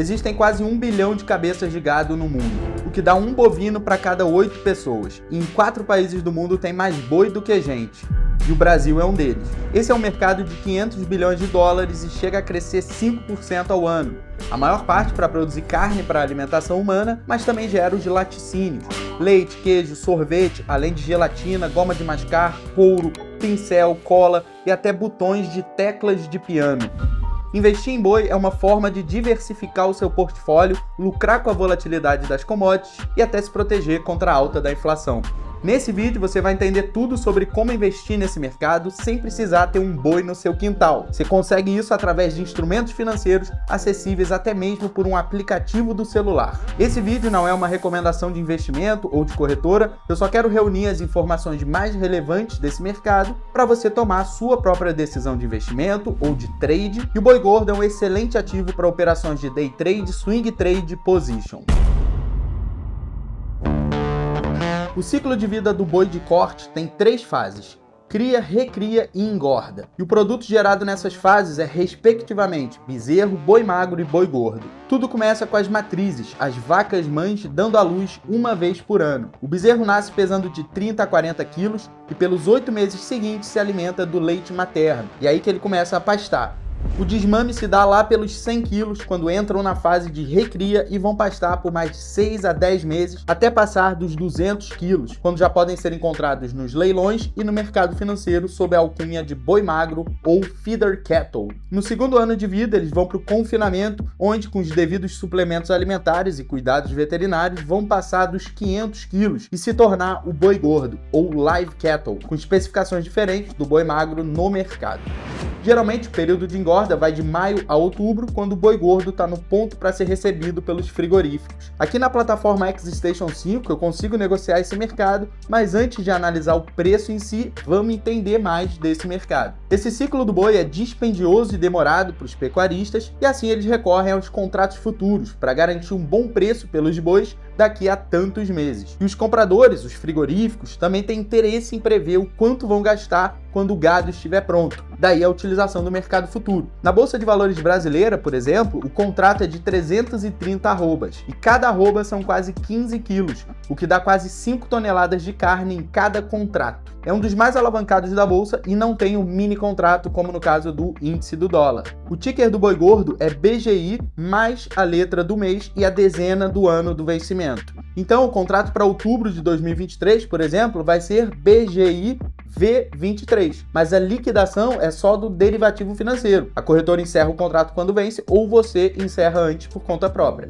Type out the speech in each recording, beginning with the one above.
Existem quase 1 bilhão de cabeças de gado no mundo, o que dá um bovino para cada 8 pessoas. E em 4 países do mundo tem mais boi do que gente. E o Brasil é um deles. Esse é um mercado de 500 bilhões de dólares e chega a crescer 5% ao ano. A maior parte para produzir carne para alimentação humana, mas também gera os de laticínios. Leite, queijo, sorvete, além de gelatina, goma de mascar, couro, pincel, cola e até botões de teclas de piano. Investir em boi é uma forma de diversificar o seu portfólio, lucrar com a volatilidade das commodities e até se proteger contra a alta da inflação. Nesse vídeo você vai entender tudo sobre como investir nesse mercado sem precisar ter um boi no seu quintal. Você consegue isso através de instrumentos financeiros acessíveis até mesmo por um aplicativo do celular. Esse vídeo não é uma recomendação de investimento ou de corretora, eu só quero reunir as informações mais relevantes desse mercado para você tomar a sua própria decisão de investimento ou de trade, e o boi gordo é um excelente ativo para operações de day trade, swing trade e position. O ciclo de vida do boi de corte tem 3 fases: cria, recria e engorda. E o produto gerado nessas fases é, respectivamente, bezerro, boi magro e boi gordo. Tudo começa com as matrizes, as vacas mães dando à luz uma vez por ano. O bezerro nasce pesando de 30 a 40 quilos e pelos 8 meses seguintes se alimenta do leite materno. E aí que ele começa a pastar. O desmame se dá lá pelos 100 quilos, quando entram na fase de recria e vão pastar por mais de 6 a 10 meses, até passar dos 200 quilos, quando já podem ser encontrados nos leilões e no mercado financeiro sob a alcunha de boi magro ou feeder cattle. No segundo ano de vida, eles vão para o confinamento, onde com os devidos suplementos alimentares e cuidados veterinários vão passar dos 500 quilos e se tornar o boi gordo, ou live cattle, com especificações diferentes do boi magro no mercado. Geralmente, o período de engorda vai de maio a outubro, quando o boi gordo está no ponto para ser recebido pelos frigoríficos. Aqui na plataforma XStation 5 eu consigo negociar esse mercado, mas antes de analisar o preço em si, vamos entender mais desse mercado. Esse ciclo do boi é dispendioso e demorado para os pecuaristas, e assim eles recorrem aos contratos futuros para garantir um bom preço pelos bois daqui a tantos meses. E os compradores, os frigoríficos, também têm interesse em prever o quanto vão gastar quando o gado estiver pronto. Daí a utilização do mercado futuro. Na Bolsa de Valores brasileira, por exemplo, o contrato é de 330 arrobas, e cada arroba são quase 15 quilos, o que dá quase 5 toneladas de carne em cada contrato. É um dos mais alavancados da Bolsa e não tem um mini contrato como no caso do índice do dólar. O ticker do boi gordo é BGI mais a letra do mês e a dezena do ano do vencimento. Então, o contrato para outubro de 2023, por exemplo, vai ser BGI V23, mas a liquidação é só do derivativo financeiro. A corretora encerra o contrato quando vence ou você encerra antes por conta própria.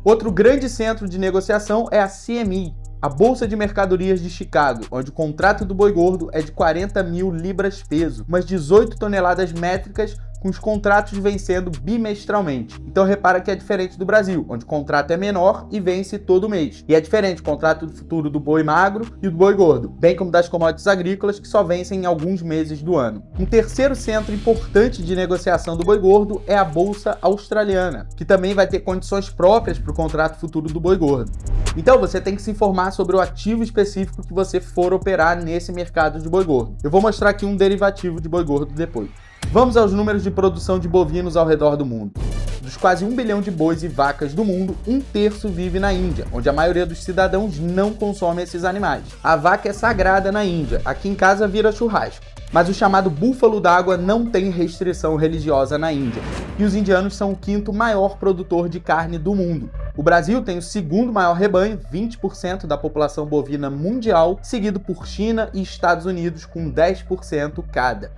Outro grande centro de negociação é a CME, a Bolsa de Mercadorias de Chicago, onde o contrato do boi gordo é de 40 mil libras peso, umas 18 toneladas métricas, com os contratos vencendo bimestralmente. Então repara que é diferente do Brasil, onde o contrato é menor e vence todo mês. E é diferente o contrato futuro do boi magro e do boi gordo, bem como das commodities agrícolas, que só vencem em alguns meses do ano. Um terceiro centro importante de negociação do boi gordo é a Bolsa Australiana, que também vai ter condições próprias para o contrato futuro do boi gordo. Então você tem que se informar sobre o ativo específico que você for operar nesse mercado de boi gordo. Eu vou mostrar aqui um derivativo de boi gordo depois. Vamos aos números de produção de bovinos ao redor do mundo. Dos quase 1 bilhão de bois e vacas do mundo, 1/3 vive na Índia, onde a maioria dos cidadãos não consome esses animais. A vaca é sagrada na Índia, aqui em casa vira churrasco. Mas o chamado búfalo d'água não tem restrição religiosa na Índia, e os indianos são o 5º maior produtor de carne do mundo. O Brasil tem o 2º maior rebanho, 20% da população bovina mundial, seguido por China e Estados Unidos com 10% cada.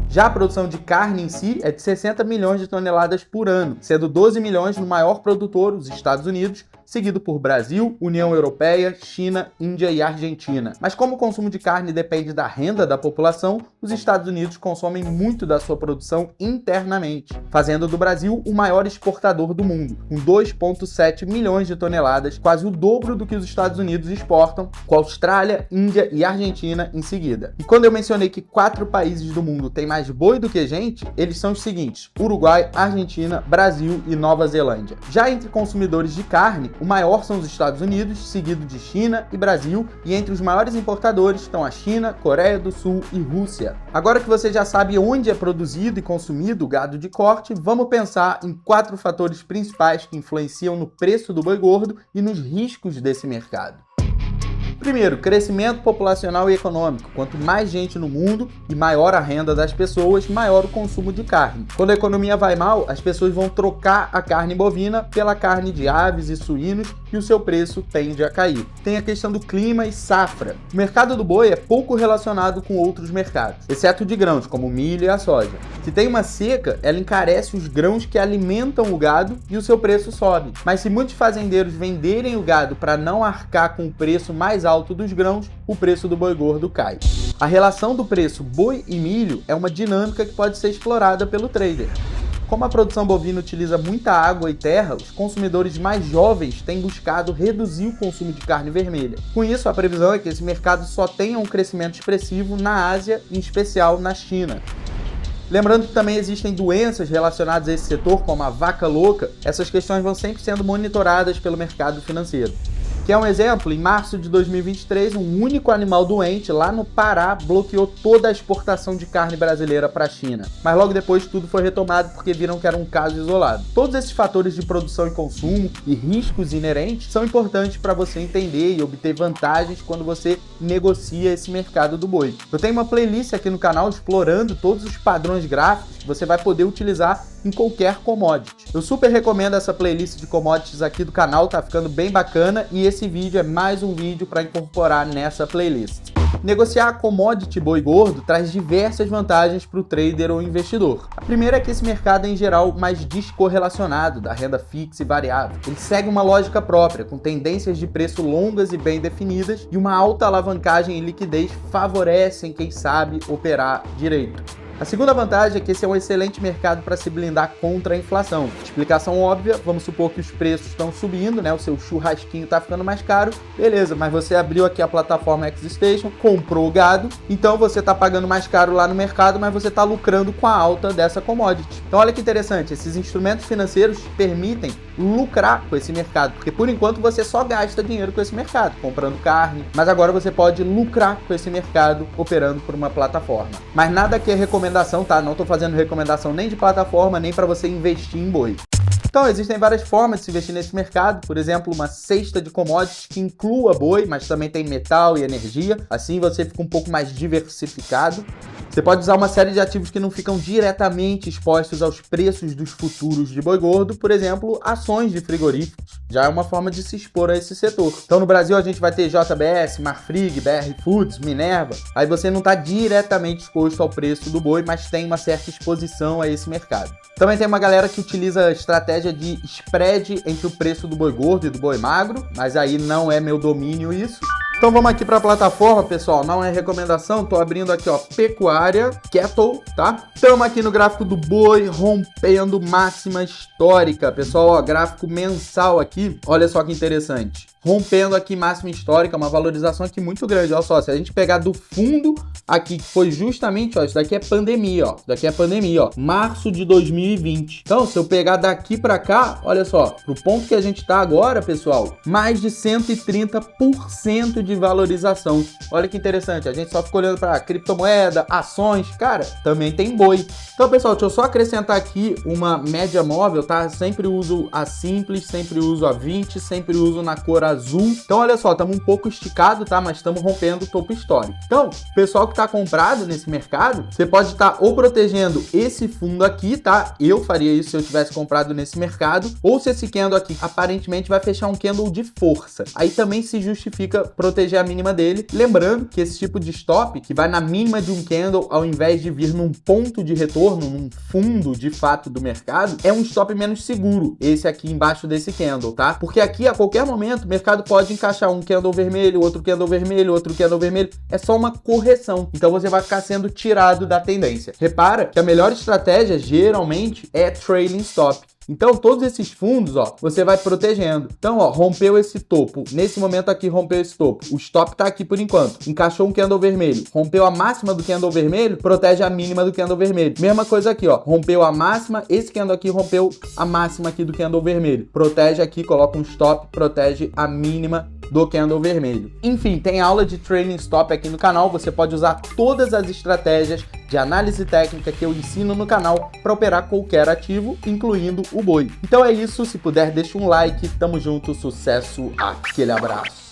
Já a produção de carne em si é de 60 milhões de toneladas por ano, sendo 12 milhões no maior produtor, os Estados Unidos, seguido por Brasil, União Europeia, China, Índia e Argentina. Mas como o consumo de carne depende da renda da população, os Estados Unidos consomem muito da sua produção internamente, fazendo do Brasil o maior exportador do mundo, com 2,7 milhões de toneladas, quase o dobro do que os Estados Unidos exportam, com a Austrália, Índia e Argentina em seguida. E quando eu mencionei que 4 países do mundo têm mais boi do que gente, eles são os seguintes: Uruguai, Argentina, Brasil e Nova Zelândia. Já entre consumidores de carne, O maior são os Estados Unidos, seguido de China e Brasil, e entre os maiores importadores estão a China, Coreia do Sul e Rússia. Agora que você já sabe onde é produzido e consumido o gado de corte, vamos pensar em 4 fatores principais que influenciam no preço do boi gordo e nos riscos desse mercado. Primeiro, crescimento populacional e econômico. Quanto mais gente no mundo e maior a renda das pessoas, maior o consumo de carne. Quando a economia vai mal, as pessoas vão trocar a carne bovina pela carne de aves e suínos e o seu preço tende a cair. Tem a questão do clima e safra. O mercado do boi é pouco relacionado com outros mercados, exceto de grãos, como o milho e a soja. Se tem uma seca, ela encarece os grãos que alimentam o gado e o seu preço sobe. Mas se muitos fazendeiros venderem o gado para não arcar com o preço mais alto dos grãos, o preço do boi gordo cai. A relação do preço boi e milho é uma dinâmica que pode ser explorada pelo trader. Como a produção bovina utiliza muita água e terra, os consumidores mais jovens têm buscado reduzir o consumo de carne vermelha. Com isso, a previsão é que esse mercado só tenha um crescimento expressivo na Ásia, em especial na China. Lembrando que também existem doenças relacionadas a esse setor, como a vaca louca. Essas questões vão sempre sendo monitoradas pelo mercado financeiro. Quer um exemplo? Em março de 2023, um único animal doente lá no Pará bloqueou toda a exportação de carne brasileira para a China. Mas logo depois tudo foi retomado porque viram que era um caso isolado. Todos esses fatores de produção e consumo e riscos inerentes são importantes para você entender e obter vantagens quando você negocia esse mercado do boi. Eu tenho uma playlist aqui no canal explorando todos os padrões gráficos que você vai poder utilizar em qualquer commodity. Eu super recomendo essa playlist de commodities aqui do canal, tá ficando bem bacana e esse vídeo é mais um vídeo para incorporar nessa playlist. Negociar a commodity boi gordo traz diversas vantagens para o trader ou investidor. A primeira é que esse mercado é em geral mais descorrelacionado da renda fixa e variável. Ele segue uma lógica própria, com tendências de preço longas e bem definidas, e uma alta alavancagem e liquidez favorecem quem sabe operar direito. A segunda vantagem é que esse é um excelente mercado para se blindar contra a inflação. Explicação óbvia, vamos supor que os preços estão subindo, né? O seu churrasquinho está ficando mais caro, beleza, mas você abriu aqui a plataforma XStation, comprou o gado, então você está pagando mais caro lá no mercado, mas você está lucrando com a alta dessa commodity. Então olha que interessante, esses instrumentos financeiros permitem lucrar com esse mercado, porque por enquanto você só gasta dinheiro com esse mercado, comprando carne, mas agora você pode lucrar com esse mercado operando por uma plataforma. Mas nada que é recomendação, tá? Não estou fazendo recomendação nem de plataforma, nem para você investir em boi. Então, existem várias formas de se investir nesse mercado, por exemplo, uma cesta de commodities que inclua boi, mas também tem metal e energia, assim você fica um pouco mais diversificado. Você pode usar uma série de ativos que não ficam diretamente expostos aos preços dos futuros de boi gordo, por exemplo, ações de frigoríficos. Já é uma forma de se expor a esse setor. Então no Brasil a gente vai ter JBS, Marfrig, BR Foods, Minerva. Aí você não está diretamente exposto ao preço do boi, mas tem uma certa exposição a esse mercado. Também tem uma galera que utiliza a estratégia de spread entre o preço do boi gordo e do boi magro, mas aí não é meu domínio isso. Então vamos aqui para a plataforma, pessoal, não é recomendação, tô abrindo aqui, ó, Pecuária, Cattle, tá? Estamos aqui no gráfico do boi, rompendo máxima histórica, pessoal, ó, gráfico mensal aqui, olha só que interessante. Rompendo aqui máxima histórica, uma valorização aqui muito grande, olha só, se a gente pegar do fundo aqui, que foi justamente, ó, isso daqui é pandemia, ó, isso daqui é pandemia, ó, março de 2020. Então, se eu pegar daqui para cá, olha só, pro ponto que a gente tá agora, pessoal, mais de 130% de valorização. Olha que interessante, a gente só fica olhando para criptomoeda, ações, cara, também tem boi. Então, pessoal, deixa eu só acrescentar aqui uma média móvel, tá? Sempre uso a simples, sempre uso a 20, sempre uso na cor azul. Então, olha só, estamos um pouco esticado, tá? Mas estamos rompendo o topo histórico. Então, pessoal que está comprado nesse mercado, você pode estar ou protegendo esse fundo aqui, tá? Eu faria isso se eu tivesse comprado nesse mercado, ou se esse candle aqui aparentemente vai fechar um candle de força. Aí também se justifica proteger a mínima dele. Lembrando que esse tipo de stop, que vai na mínima de um candle, ao invés de vir num ponto de retorno, num fundo de fato do mercado, é um stop menos seguro, esse aqui embaixo desse candle, tá? Porque aqui a qualquer momento o mercado pode encaixar um candle vermelho, outro candle vermelho, outro candle vermelho, é só uma correção, então você vai ficar sendo tirado da tendência. Repara que a melhor estratégia geralmente é trailing stop. Então, todos esses fundos, ó, você vai protegendo. Então, ó, rompeu esse topo. Nesse momento aqui, rompeu esse topo. O stop tá aqui por enquanto. Encaixou um candle vermelho. Rompeu a máxima do candle vermelho, protege a mínima do candle vermelho. Mesma coisa aqui, ó. Rompeu a máxima, esse candle aqui rompeu a máxima aqui do candle vermelho. Protege aqui, coloca um stop, protege a mínima do candle vermelho. Enfim, tem aula de trailing stop aqui no canal. Você pode usar todas as estratégias de análise técnica que eu ensino no canal para operar qualquer ativo, incluindo o boi. Então é isso. Se puder, deixa um like. Tamo junto. Sucesso. Aquele abraço.